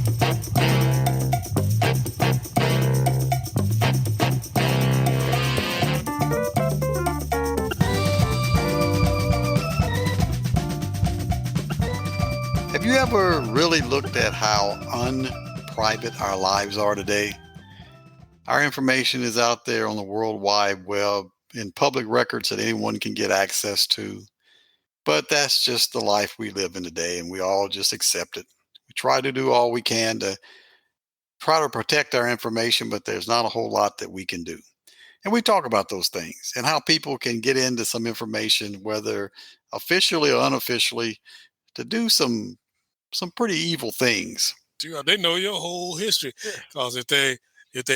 Have you ever really looked at how unprivate our lives are today? Our information is out there on the World Wide Web in public records that anyone can get access to. But that's just the life we live in today, and we all just accept it. We try to do all we can to try to protect our information, but there's not a whole lot that we can do. And we talk about those things and how people can get into some information, whether officially or unofficially, to do some pretty evil things. They know your whole history, because if they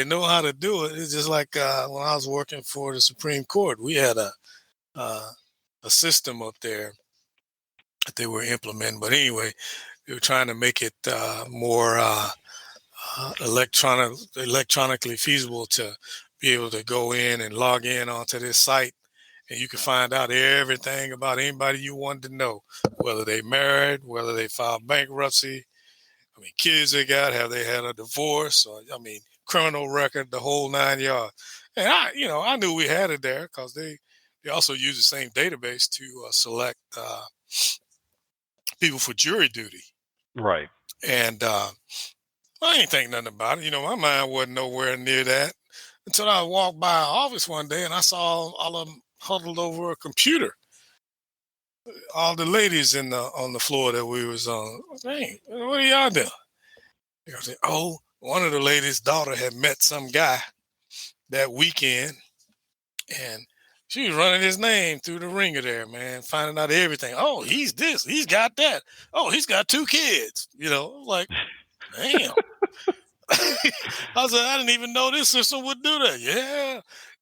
know how to do it, it's just like when I was working for the Supreme Court, we had a system up there that they were implementing. But anyway, they were trying to make it more electronically feasible to be able to go in and log in onto this site, and you can find out everything about anybody you wanted to know, whether they married, whether they filed bankruptcy, I mean, kids they got, have they had a divorce, or criminal record, the whole 9 yards. And I knew we had it there because they also use the same database to select people for jury duty. Right. And I ain't think nothing about it. My mind wasn't nowhere near that until I walked by our office one day and I saw all of them huddled over a computer. All the ladies on the floor that we was on. Hey, what are y'all doing? They said, oh, one of the ladies' daughter had met some guy that weekend, and she was running his name through the ringer there, man, finding out everything. Oh, he's this, he's got that. Oh, he's got 2 kids. Like, damn. I said, I didn't even know this system would do that. Yeah.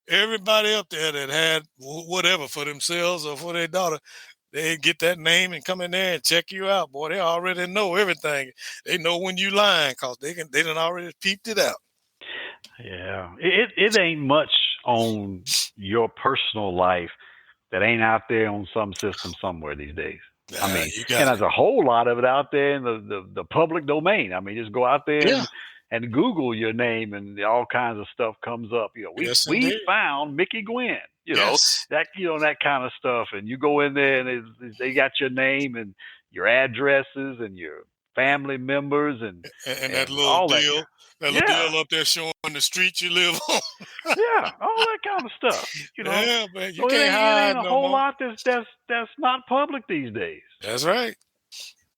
Everybody up there that had whatever for themselves or for their daughter, they get that name and come in there and check you out. Boy, they already know everything. They know when you lying because they done already peeped it out. Yeah. It ain't much on your personal life that ain't out there on some system somewhere these days. And there's a whole lot of it out there in the public domain. Just go out there and Google your name and all kinds of stuff comes up. We found Mickey Gwynn. That kind of stuff. And you go in there and they got your name and your addresses and your family members and that little deal. That little deal up there showing the street you live on. Yeah, all that kind of stuff. Yeah, man, you can't hide. It ain't a whole lot that's not public these days. That's right.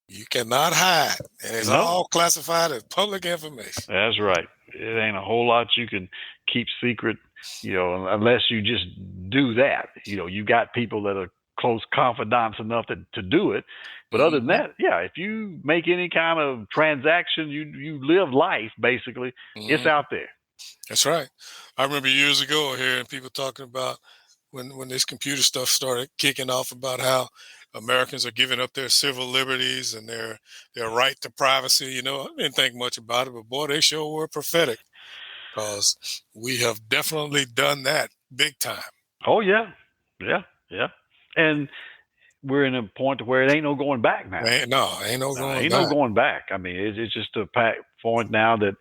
You cannot hide, and it's all classified as public information. That's right. It ain't a whole lot you can keep secret, unless you just do that. You got people that are close confidants enough to do it. But other than that, if you make any kind of transaction, you live life, basically, it's out there. That's right. I remember years ago hearing people talking about when this computer stuff started kicking off about how Americans are giving up their civil liberties and their right to privacy. I didn't think much about it, but boy, they sure were prophetic, because we have definitely done that big time. Oh, yeah. And we're in a point where it ain't no going back now. Ain't no going back. It's just a point now that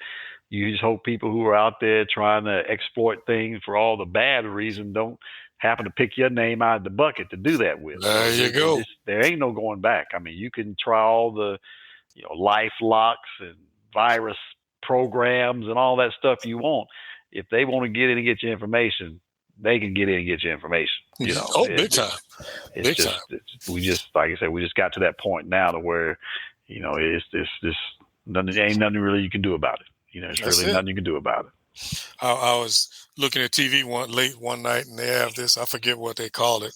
you just hope people who are out there trying to exploit things for all the bad reasons don't happen to pick your name out of the bucket to do that with. There you go. There ain't no going back. You can try all the, life locks and virus programs and all that stuff you want. If they want to get in and get your information, they can get in and get your information. Big time. We just, like I said, we just got to that point now to where, it's ain't nothing really you can do about it. Nothing you can do about it. I was looking at TV late one night, and they have this, I forget what they called it,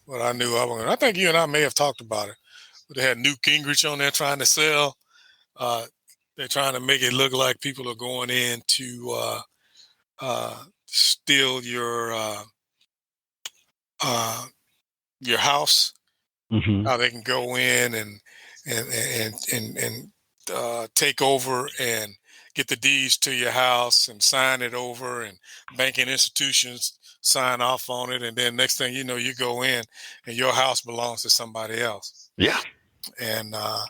but I knew I think you and I may have talked about it, but they had Newt Gingrich on there trying to sell. They're trying to make it look like people are going in to steal your house. Mm-hmm. How they can go in and take over and get the deeds to your house and sign it over, and banking institutions sign off on it. And then next thing you know, you go in and your house belongs to somebody else. Yeah. And I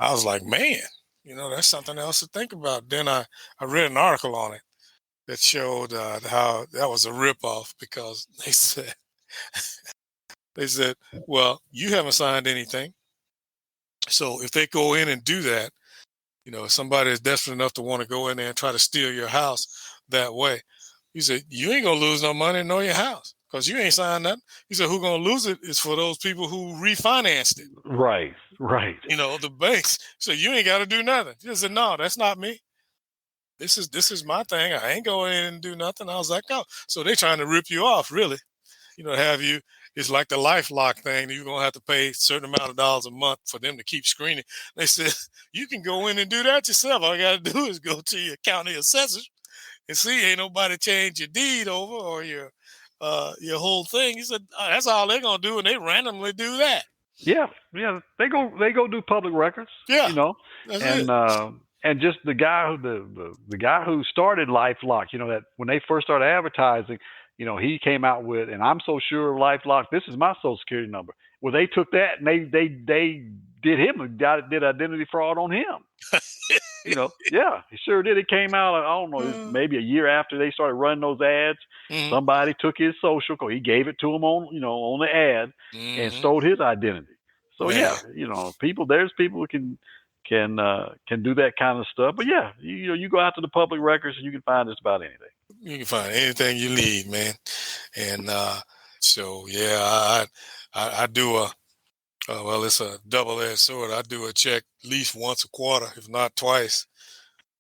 was like, man, that's something else to think about. Then I read an article on it that showed how that was a ripoff because they said, well, you haven't signed anything. So if they go in and do that, if somebody is desperate enough to want to go in there and try to steal your house that way, he said, you ain't going to lose no money nor your house because you ain't signed nothing. He said, who's going to lose it is for those people who refinanced it. Right. The banks. So you ain't got to do nothing. He said, no, that's not me. This is my thing. I ain't going in and do nothing. I was like, oh, so they trying to rip you off, really. Have you, it's like the LifeLock thing. You're going to have to pay a certain amount of dollars a month for them to keep screening. They said, you can go in and do that yourself. All you got to do is go to your county assessors and see ain't nobody changed your deed over or your whole thing. He said, that's all they're going to do, and they randomly do that. Yeah. They go do public records. Yeah. That's and it. And just the guy who started LifeLock, that when they first started advertising, he came out with, and I'm so sure of LifeLock, this is my social security number. Well, they took that and they did identity fraud on him. Yeah, he sure did. It came out, I don't know, maybe a year after they started running those ads. Mm-hmm. Somebody took his social, he gave it to him on the ad and stole his identity. So yeah, there's people who can do that kind of stuff. But yeah, you go out to the public records and you can find just about anything. You can find anything you need, man. And so yeah, I do well, it's a double-edged sword. I do a check at least once a quarter, if not twice.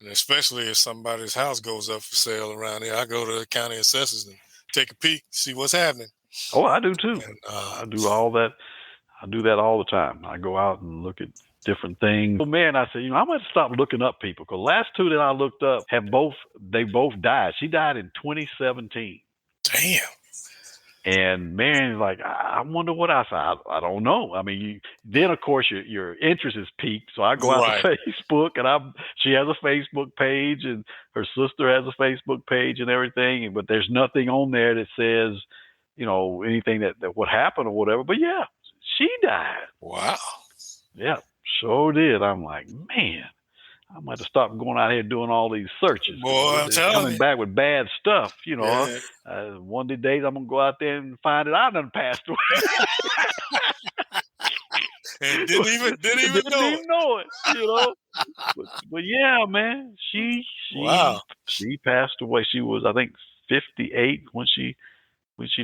And especially if somebody's house goes up for sale around here, I go to the county assessors and take a peek, see what's happening. Oh, I do too. And, I do all that. I do that all the time. I go out and look at different things. Oh man, I said, I'm going to stop looking up people because last two that I looked up they both died. She died in 2017. Damn. And man, like, I wonder what I said. I don't know. I mean, then of course your interest is piqued. So I go out to Facebook and she has a Facebook page and her sister has a Facebook page and everything. But there's nothing on there that says, anything that what happened or whatever. But yeah, she died. Wow. Yeah, sure did. I'm like, man, I might have stopped going out here doing all these searches. Boy, I'm telling coming you. back with bad stuff, Yeah. One of the days I'm going to go out there and find that I done passed away. And didn't even know it. But yeah, man, she passed away. She was, I think, 58 when she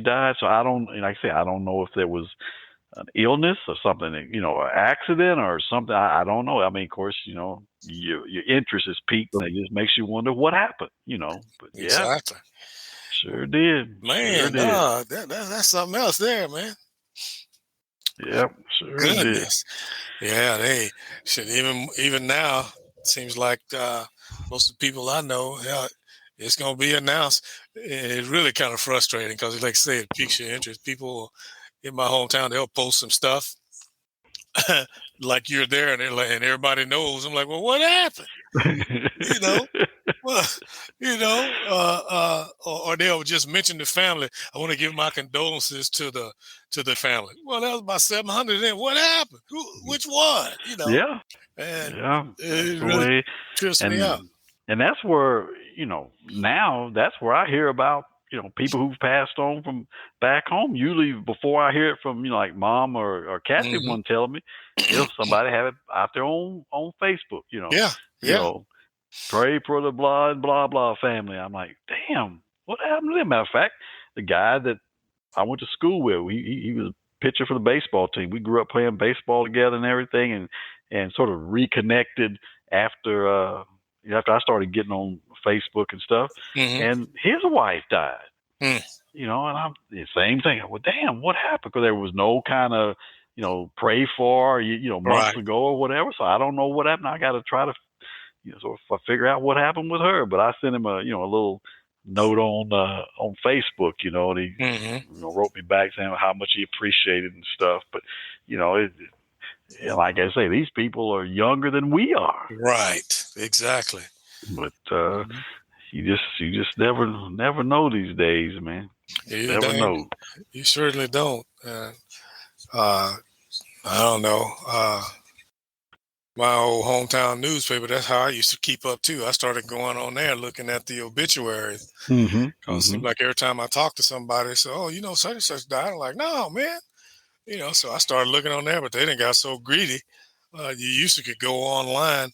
died. So I don't, like I say, I don't know if there was an illness or something, an accident or something. I don't know. I mean, of course, your interest is piqued. And it just makes you wonder what happened, But yeah, exactly. Sure did. Man, that's something else there, man. Yep, sure Goodness. Did. Yeah, they should even now. It seems like most of the people I know, it's going to be announced. It's really kind of frustrating because, like I say, it piques your interest. People in my hometown, they'll post some stuff like you're there, and everybody knows. I'm like, well, what happened? Or they'll just mention the family. I want to give my condolences to the family. Well, that was about 700. Then what happened? Which one? Yeah. And it really trips me out. And that's where now that's where I hear about people who've passed on from back home. Usually before I hear it from like Mom or Kathy one telling me, somebody have it out there on Facebook. Pray for the blah and blah blah family. I'm like, damn, what happened to them? Matter of fact, the guy that I went to school with, he was a pitcher for the baseball team. We grew up playing baseball together and everything, and sort of reconnected after I started getting on Facebook and stuff. And his wife died. And I'm the same thing. Well, damn, what happened? Because there was no kind of pray for months ago or whatever. So I don't know what happened. I got to try to sort of figure out what happened with her. But I sent him a little note on Facebook, and he wrote me back saying how much he appreciated and stuff. But like I say, these people are younger than we are. Right. Exactly. But you just never know these days, man. You never know. You certainly don't. I don't know. my old hometown newspaper. That's how I used to keep up too. I started going on there looking at the obituaries. Because it seemed like every time I talked to somebody, they said, "Oh, such and such died." I'm like, "No, man." So I started looking on there, but they didn't got so greedy. You used to could go online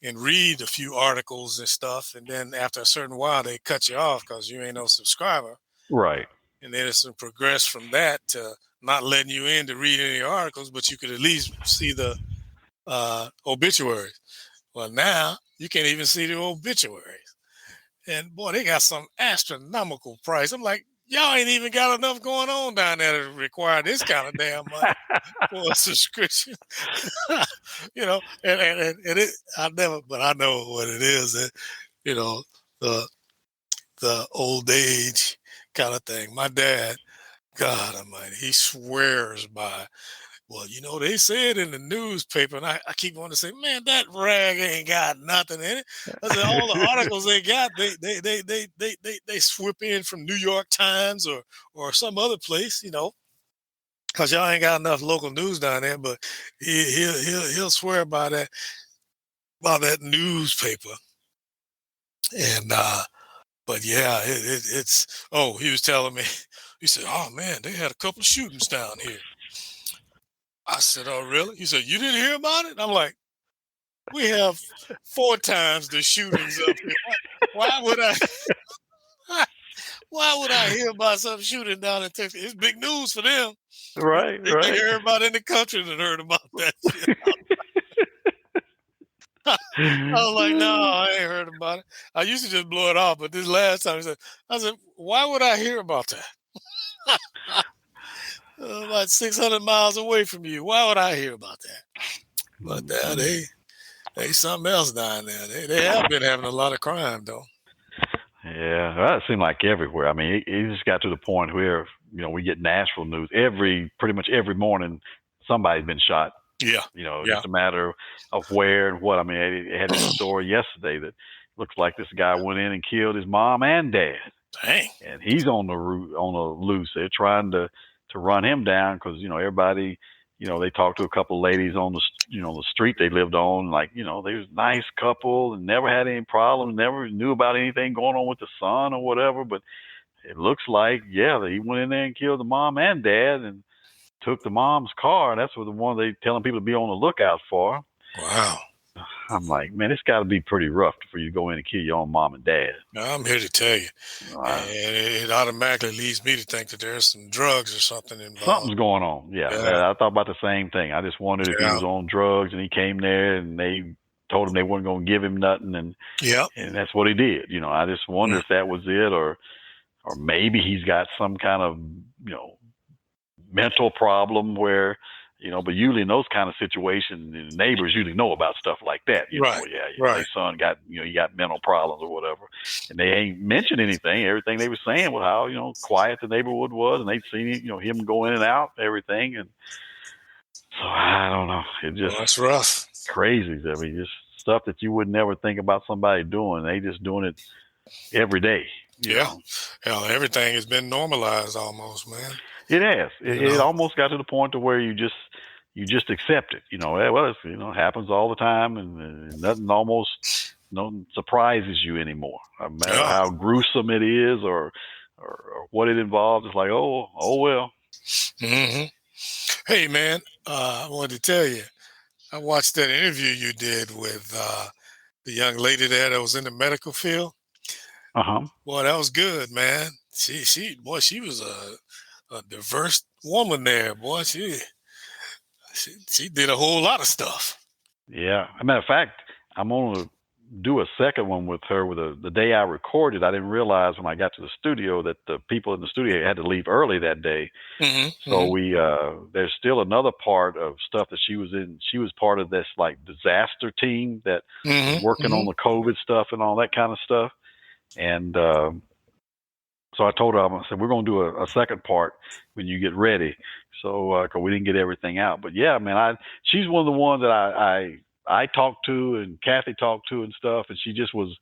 and read a few articles and stuff, and then after a certain while, they cut you off because you ain't no subscriber. Right. And then it's progressed from that to not letting you in to read any articles, but you could at least see the obituaries. Well, now you can't even see the obituaries. And boy, they got some astronomical price. I'm like, y'all ain't even got enough going on down there to require this kind of damn money for a subscription. And I know what it is. You know, the the old age kind of thing. My dad, God Almighty, he swears by. Well, they said in the newspaper, and I keep wanting to say, man, that rag ain't got nothing in it. I said all the articles they got, they swip in from New York Times or some other place, because y'all ain't got enough local news down there. But he'll swear by that newspaper. And but yeah, it's. Oh, he was telling me, he said, oh man, they had a couple of shootings down here. I said, oh, really? He said, you didn't hear about it? I'm like, we have 4 times the shootings up here. Why would I? Why would I hear about some shooting down in Texas? It's big news for them. Right, They think everybody in the country that heard about that shit. I was like, no, I ain't heard about it. I used to just blow it off, but this last time I said, why would I hear about that? About 600 miles away from you. Why would I hear about that? But they something else down there. They have been having a lot of crime though. Yeah, that seemed like everywhere. I mean, it just got to the point where we get Nashville news pretty much every morning. Somebody's been shot. Yeah, just a matter of where and what. I mean, they had this story yesterday that looks like this guy went in and killed his mom and dad. Dang. And he's on the loose. They're trying to run him down because everybody. They talked to a couple of ladies on the street they lived on, like, they was a nice couple and never had any problems, never knew about anything going on with the son or whatever. But it looks like, he went in there and killed the mom and dad and took the mom's car. And that's what the one they telling people to be on the lookout for. Wow. I'm like, man, it's got to be pretty rough for you to go in and kill your own mom and dad. I'm here to tell you. It automatically leads me to think that there's some drugs or something involved. Something's going on. Yeah. I thought about the same thing. I just wondered if he was on drugs and he came there and they told him they weren't going to give him nothing. And that's what he did. I just wonder if that was it or maybe he's got some kind of, mental problem where, but usually in those kind of situations, the neighbors usually know about stuff like that. Their son got, he got mental problems or whatever. And they ain't mentioned anything. Everything they were saying was how, quiet the neighborhood was and they'd seen, him go in and out, everything. And so I don't know. It just, that's rough. Crazy. I mean, just stuff that you would never think about somebody doing. They just doing it every day. You know? Hell, everything has been normalized almost, man. It has. It almost got to the point to where you just accept it. Well, it happens all the time, and nothing almost surprises you anymore. No matter how gruesome it is or what it involves, it's like, oh well. Mm-hmm. Hey, man, I wanted to tell you, I watched that interview you did with the young lady there that was in the medical field. Boy, that was good, man. She was a diverse woman there, boy. She did a whole lot of stuff. Yeah. As a matter of fact, I'm going to do a second one with her. The day I recorded, I didn't realize when I got to the studio that the people in the studio had to leave early that day. So there's still another part of stuff that she was in. She was part of this like disaster team that was working on the COVID stuff and all that kind of stuff. And so I told her, I said, we're going to do a second part when you get ready. So, cause we didn't get everything out, but yeah, man, she's one of the ones that I talked to and Kathy talked to and stuff. And she just was,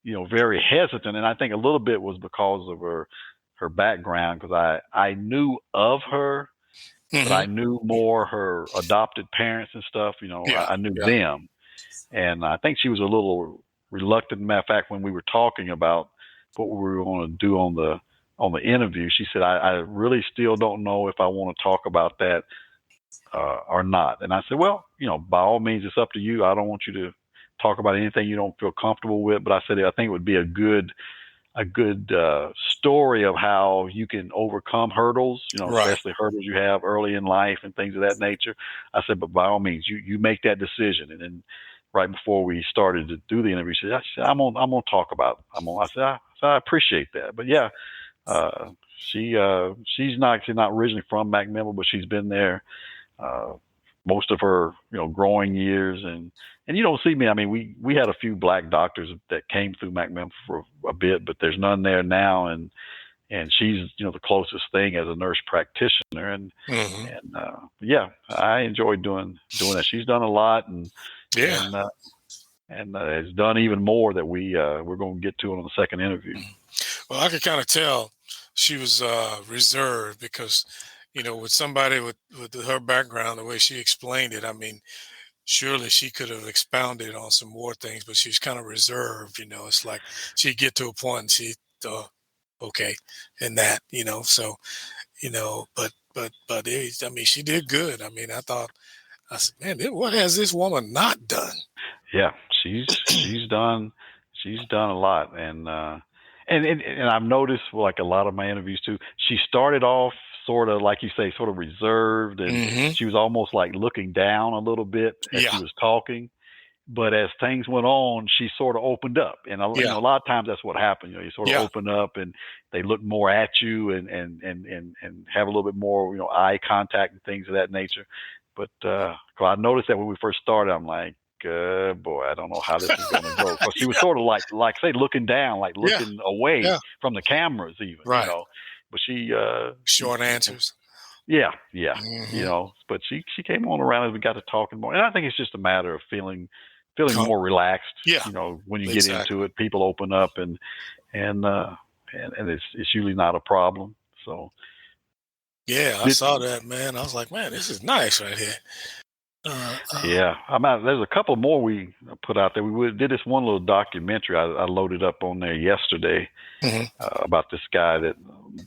very hesitant. And I think a little bit was because of her background. Cause I knew of her, but I knew more her adopted parents and stuff, I knew them. And I think she was a little reluctant. Matter of fact, when we were talking about what we were going to do on the interview, she said, I really still don't know if I want to talk about that or not. And I said, well, by all means, it's up to you. I don't want you to talk about anything you don't feel comfortable with. But I said, I think it would be a good story of how you can overcome hurdles, Right. especially hurdles you have early in life and things of that nature. I said, but by all means, you make that decision. And then right before we started to do the interview, she said, I'm gonna talk about it. I said, I appreciate that. But yeah, she's not originally from McMinnville, but she's been there most of her growing years, and you don't see me. I mean, we had a few black doctors that came through McMinnville for a bit, but there's none there now, and she's the closest thing as a nurse practitioner, and yeah, I enjoy doing that. She's done a lot, and has done even more that we're going to get to on the second interview. Well, I could kind of tell she was reserved because, with somebody with her background, the way she explained it, I mean, surely she could have expounded on some more things, but she's kind of reserved. It's like she'd get to a point and she, okay, and that, so, but I mean, she did good. I mean, I said, man, what has this woman not done? Yeah, she's done a lot, and I've noticed, like a lot of my interviews too, she started off sort of, like you say, sort of reserved, and she was almost like looking down a little bit as she was talking. But as things went on, she sort of opened up, and a lot of times that's what happens. You sort of open up, and they look more at you, and have a little bit more, eye contact and things of that nature. But I noticed that when we first started, I'm like, boy, I don't know how this is going to go. Because she was sort of like say looking down, like looking away from the cameras, even. Right. But she short answers. Yeah. But she came on around as we got to talking more, and I think it's just a matter of feeling more relaxed. Yeah. When you get into it, people open up, and it's usually not a problem. So. Yeah, I saw that, man. I was like, man, this is nice right here. Yeah, there's a couple more we put out there. We did this one little documentary I loaded up on there yesterday about this guy,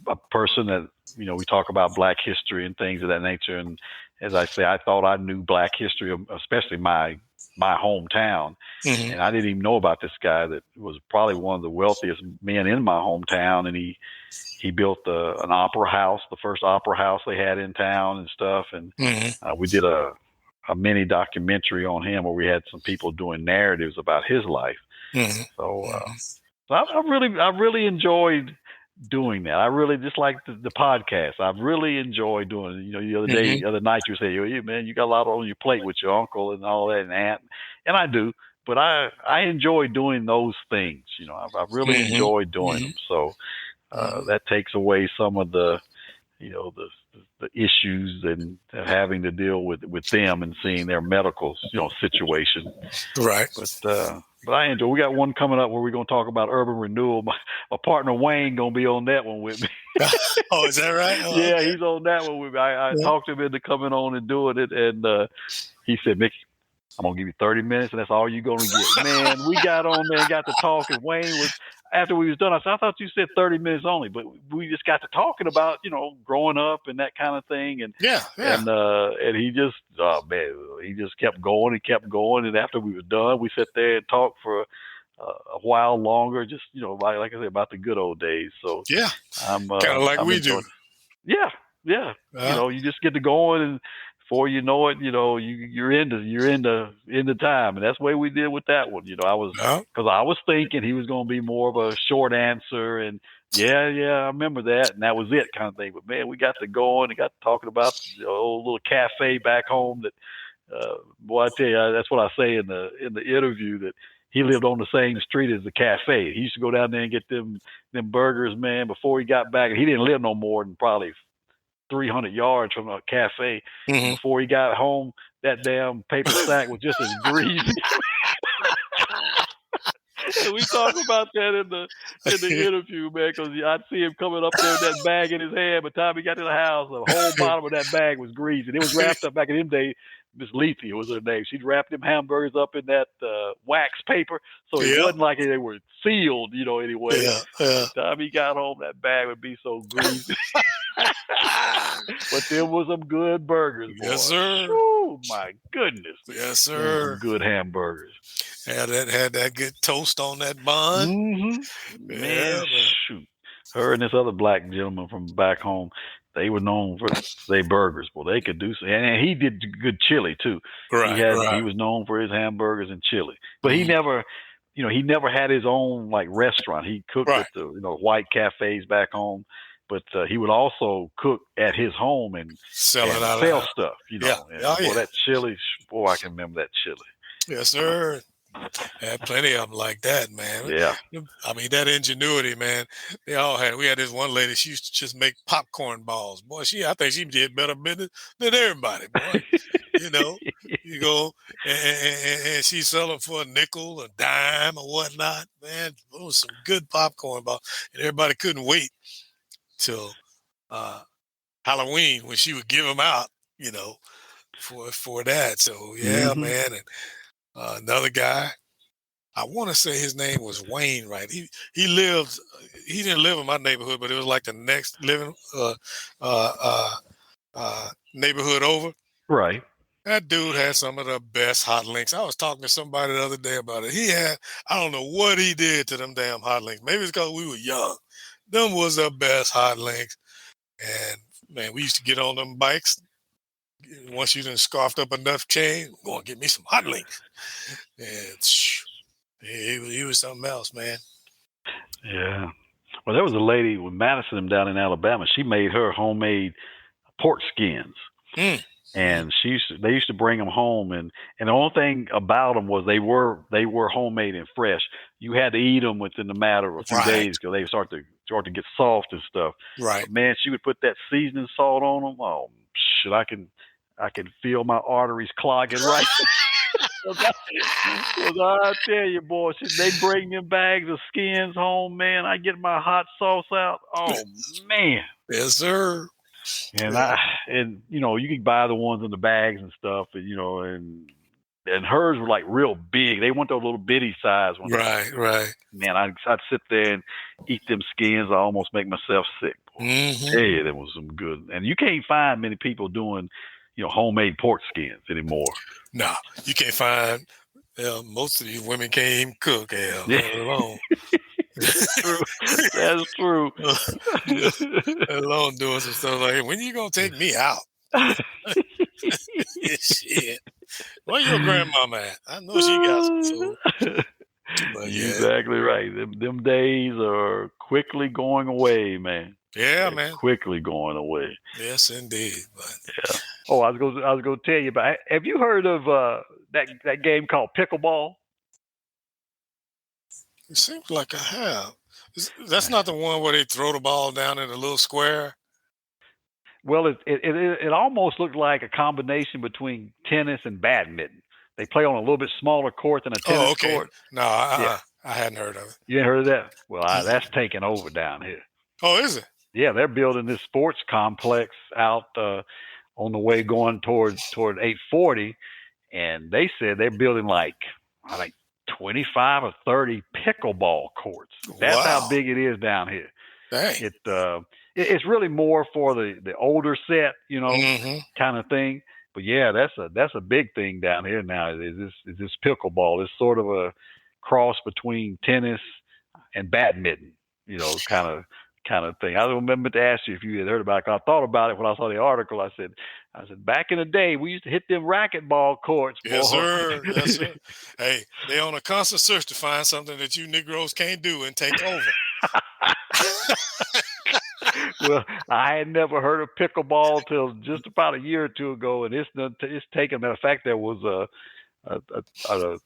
a person that, we talk about Black history and things of that nature. And as I say, I thought I knew Black history, especially my hometown. And I didn't even know about this guy that was probably one of the wealthiest men in my hometown. And he built an opera house, the first opera house they had in town and stuff. And we did a mini documentary on him where we had some people doing narratives about his life. So I really enjoyed doing that. I really just like the podcast. I really enjoy doing it. The other night you say, "Hey, man, you got a lot on your plate with your uncle and all that and aunt," and I do. But I enjoy doing those things. I really enjoy doing them. So that takes away some of the issues and having to deal with them and seeing their medical situation. Right. But I enjoy. We got one coming up where we're going to talk about urban renewal. My partner Wayne going to be on that one with me. Oh, is that right? Oh, yeah, okay. He's on that one with me. I talked him into coming on and doing it, and he said, "Mickey, I'm going to give you 30 minutes, and that's all you're going to get." Man, we got on there and got to talking. Wayne was, after we was done, I said, "I thought you said 30 minutes only," but we just got to talking about, growing up and that kind of thing. And and he just, he just kept going and kept going. And after we were done, we sat there and talked for a while longer, just, like I said, about the good old days. So I'm kind of like we do. Yeah. You just get to going, and before you know it, you're into time, and that's the way we did with that one. I was thinking he was going to be more of a short answer, and I remember that, and that was it, kind of thing. But man, we got to going and got to talking about the old little cafe back home. That boy, I tell you, that's what I say in the interview, that he lived on the same street as the cafe. He used to go down there and get them burgers, man. Before he got back, he didn't live no more than probably 300 yards from a cafe. Before he got home, that damn paper sack was just as greasy. And we talked about that in the interview, man, because I'd see him coming up there with that bag in his hand. By the time he got to the house, the whole bottom of that bag was greasy. It was wrapped up back in them days. Miss Lethe was her name. She'd wrap them hamburgers up in that wax paper, so it Yeah. wasn't like they were sealed, anyway. Yeah. Yeah. By the time he got home, that bag would be so greasy. But there was some good burgers, boy. Yes, sir. Oh my goodness. Yes, There was sir. some good hamburgers. Had that good toast on that bun. Mm-hmm. Man, Yeah, shoot. Her and this other black gentleman from back home, they were known for their burgers. Boy, they could do some, and he did good chili too. right. He was known for his hamburgers and chili. But he Mhm. never, he never had his own like restaurant. He cooked Right. at the white cafes back home, but he would also cook at his home and Sell it out. sell stuff. Yeah. And, Oh, boy, yeah. that chili, boy, I can remember that chili. Yes, sir. Had plenty of them like that, man. Yeah. I mean, that ingenuity, man. We had this one lady, she used to just make popcorn balls. Boy, I think she did better business than everybody, boy. You go and she sell them for a nickel, a dime, or whatnot. Man, it was some good popcorn balls. And everybody couldn't wait till Halloween when she would give them out, for that. So, yeah, Mhm. man. And another guy, I want to say his name was Wayne, right? He didn't live in my neighborhood, but it was like the next living neighborhood over. Right. That dude had some of the best hot links. I was talking to somebody the other day about it. I don't know what he did to them damn hot links. Maybe it's because we were young. Them was the best hot links. And man, we used to get on them bikes. Once you done scarfed up enough change, go and get me some hot links. And he was something else, man. Yeah. Well, there was a lady with Madison down in Alabama. She made her homemade pork skins. And they used to bring them home, and the only thing about them was they were homemade and fresh. You had to eat them within the matter of a few days because they start to get soft and stuff. Right. But man, she would put that seasoning salt on them. Oh shit, I can feel my arteries clogging right. I tell you, boy, they bring them bags of skins home, man. I get my hot sauce out. Oh man. Yes, sir. And you can buy the ones in the bags and stuff, and hers were like real big. They want those little bitty size ones. Right. Man, I'd sit there and eat them skins. I almost make myself sick. Hey, there was some good. And you can't find many people doing, homemade pork skins anymore. No, you can't find. Most of these women can't even cook. Alone. That's true. Alone doing some stuff like, when you gonna take me out? Shit. Where your grandmama at? I know she got some food. But yeah. Exactly right. Them days are quickly going away, man. Yeah, man. Quickly going away. Yes, indeed. But yeah. Oh, I was going to tell you about. Have you heard of that game called pickleball? It seems like I have. That's not the one where they throw the ball down in a little square. Well, it almost looked like a combination between tennis and badminton. They play on a little bit smaller court than a tennis court. No, I hadn't heard of it. You ain't heard of that? Well, that's taking over down here. Oh, is it? Yeah, they're building this sports complex out on the way going toward 840, and they said they're building like 25 or 30 pickleball courts. That's how big it is down here. Dang. It's really more for the older set, kind of thing. But yeah, that's a big thing down here now. Is this pickleball? It's sort of a cross between tennis and badminton, kind of thing. I remember to ask you if you had heard about it. I thought about it when I saw the article. I said, back in the day, we used to hit them racquetball courts. Yes, sir. Yes, sir. Hey, they on a constant search to find something that you Negroes can't do and take over. Well, I had never heard of pickleball till just about a year or two ago, and it's taken. Matter of fact, there was a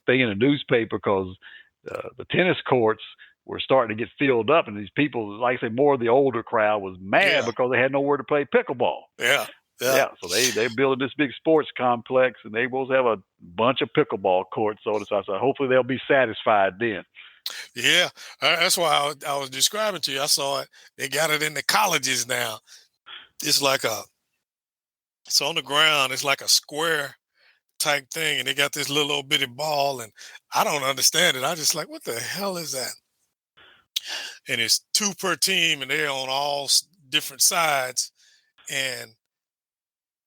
thing in the newspaper because the tennis courts were starting to get filled up, and these people, like I say, more of the older crowd was mad because they had nowhere to play pickleball. Yeah. So they're building this big sports complex, and they both have a bunch of pickleball courts. So I said, hopefully they'll be satisfied then. Yeah, that's why I was describing to you. I saw it. They got it in the colleges now. It's on the ground. It's like a square type thing, and they got this little old bitty ball, and I don't understand it. I just like, what the hell is that? And it's two per team, and they're on all different sides, and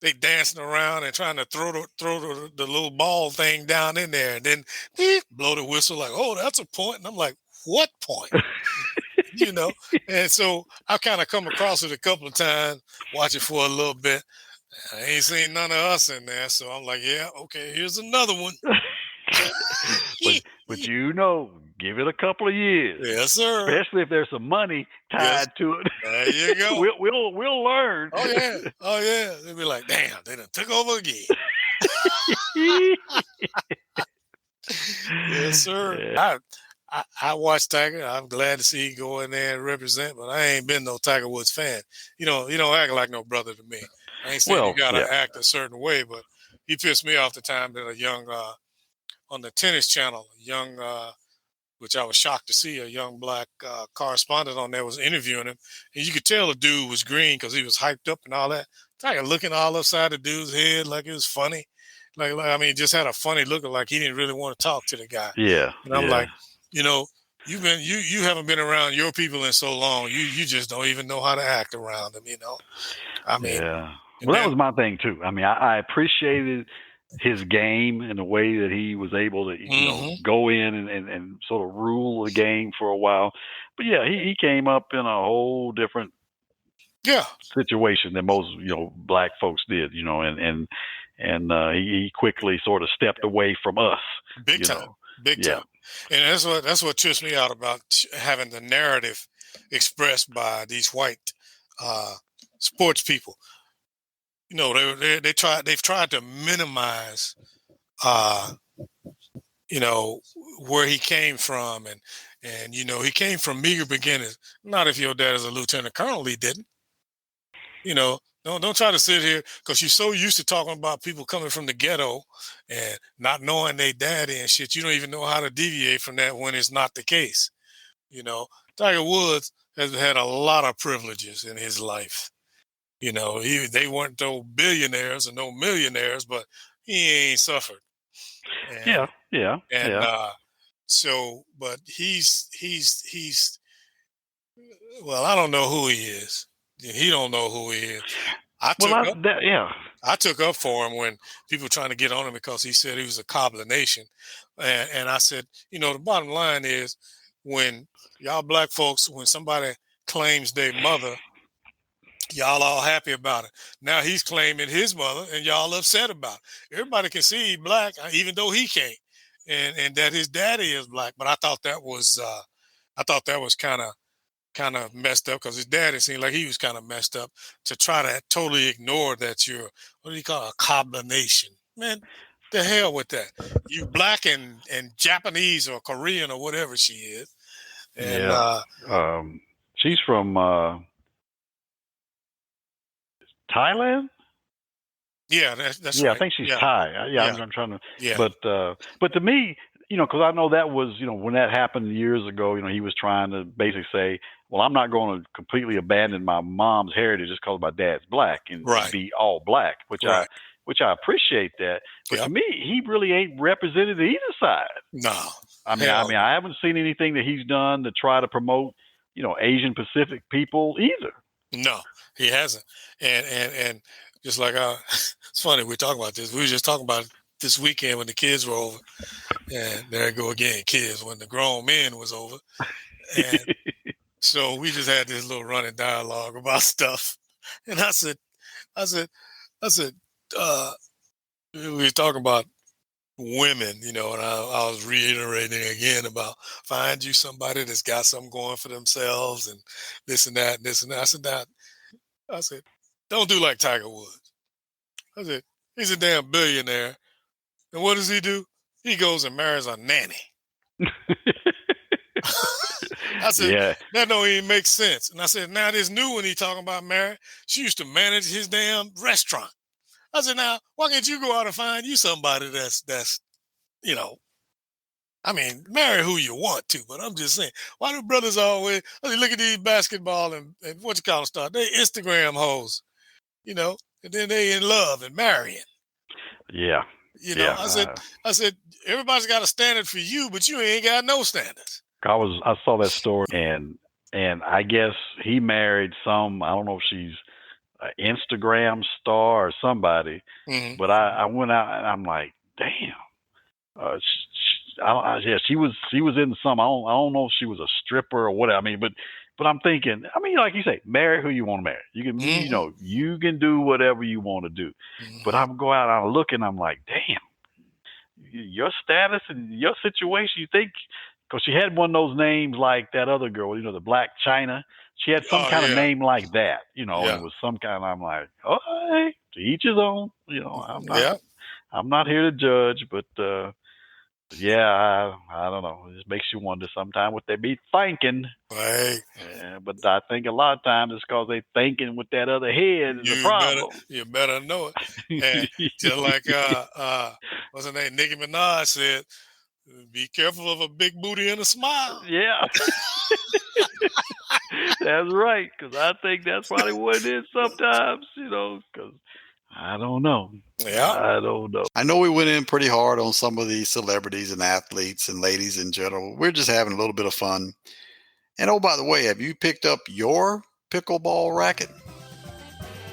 they dancing around and trying to throw the little ball thing down in there, and then beep, blow the whistle like, oh, that's a point. And I'm like, what point? You know? And so I kind of come across it a couple of times, watch it for a little bit. I ain't seen none of us in there, so I'm like, yeah, okay, here's another one. but give it a couple of years. Yes, sir. Especially if there's some money tied to it. There you go. we'll learn. Oh yeah. They'll be like, damn, they done took over again. Yes, sir. Yeah. I watch Tiger. I'm glad to see he go in there and represent, but I ain't been no Tiger Woods fan. You don't act like no brother to me. I ain't saying you gotta act a certain way, but he pissed me off the time that a young on the tennis channel, which I was shocked to see, a young black correspondent on there was interviewing him, and you could tell the dude was green because he was hyped up and all that. Tiger looking all upside the dude's head like it was funny, like I mean, just had a funny look, like he didn't really want to talk to the guy. Yeah, and I'm like, you haven't been around your people in so long, you just don't even know how to act around them. I mean, yeah. Well, that was my thing too. I mean, I appreciated his game and the way that he was able to go in and sort of rule the game for a while. But yeah, he came up in a whole different situation than most black folks did, and he quickly sort of stepped away from us. Big time. And that's what trips me out about having the narrative expressed by these white sports people. They've tried to minimize where he came from, and he came from meager beginnings. Not if your dad is a lieutenant colonel, he didn't. Don't try to sit here because you're so used to talking about people coming from the ghetto and not knowing their daddy and shit. You don't even know how to deviate from that when it's not the case. Tiger Woods has had a lot of privileges in his life. They weren't no billionaires and no millionaires, but he ain't suffered. And, so, but he's well, I don't know who he is. He don't know who he is. I took up for him when people were trying to get on him because he said he was a cobbler nation. And I said, the bottom line is when y'all black folks, when somebody claims their mother, y'all all happy about it. Now he's claiming his mother and y'all upset about it. Everybody can see he's black, even though he can't. And that his daddy is black. But I thought that was kind of messed up because his daddy seemed like he was kind of messed up to try to totally ignore that you're, what do you call it, a cobbler nation. Man, the hell with that. You black and Japanese or Korean or whatever she is. And she's from Thailand? Yeah, that's right. I think she's Thai. I'm trying to. Yeah. But to me, because I know that was, when that happened years ago, he was trying to basically say, well, I'm not going to completely abandon my mom's heritage just because my dad's black and be all black, which I appreciate that. But to me, he really ain't represented either side. No. I mean, I haven't seen anything that he's done to try to promote, Asian Pacific people either. No, he hasn't. And just like it's funny we're talking about this. We were just talking about it this weekend when the kids were over. And there I go again, kids, when the grown men was over. And so we just had this little running dialogue about stuff. And I said, we were talking about women, and I was reiterating again about find you somebody that's got something going for themselves and this and that and this and that. I said, don't do like Tiger Woods. I said, he's a damn billionaire. And what does he do? He goes and marries a nanny. I said, that don't even make sense. And I said, now this new one he talking about marrying, she used to manage his damn restaurant. I said, now, why can't you go out and find you somebody that's marry who you want to, but I'm just saying, why do brothers always, look at these basketball and what you call them stuff, they Instagram hoes, and then they in love and marrying. Yeah. Yeah. I said, everybody's got a standard for you, but you ain't got no standards. I saw that story, and I guess he married some. I don't know if she's an Instagram star or somebody, but I went out and I'm like, damn. Yeah, she was in some. I don't know if she was a stripper or whatever. I mean, but I'm thinking. I mean, like you say, marry who you want to marry. You can, you can do whatever you want to do. But I'm go out and I look and I'm like, damn, your status and your situation. You think because she had one of those names like that other girl, the Black China. She had some kind of name like that, and it was some kind. I'm like, oh, hey, to each his own. I'm not here to judge, but. Yeah, I don't know. It just makes you wonder sometimes what they be thinking. Right. Yeah, but I think a lot of times it's because they thinking with that other head is the problem. You better know it. And just like what's her name? Nicki Minaj said, "Be careful of a big booty and a smile." Yeah. That's right, because I think that's probably what it is sometimes, because I don't know. Yeah. I don't know. I know we went in pretty hard on some of these celebrities and athletes and ladies in general. We're just having a little bit of fun. And oh, by the way, have you picked up your pickleball racket?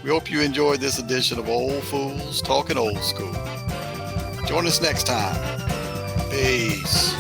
We hope you enjoyed this edition of Old Fools Talking Old School. Join us next time. Peace.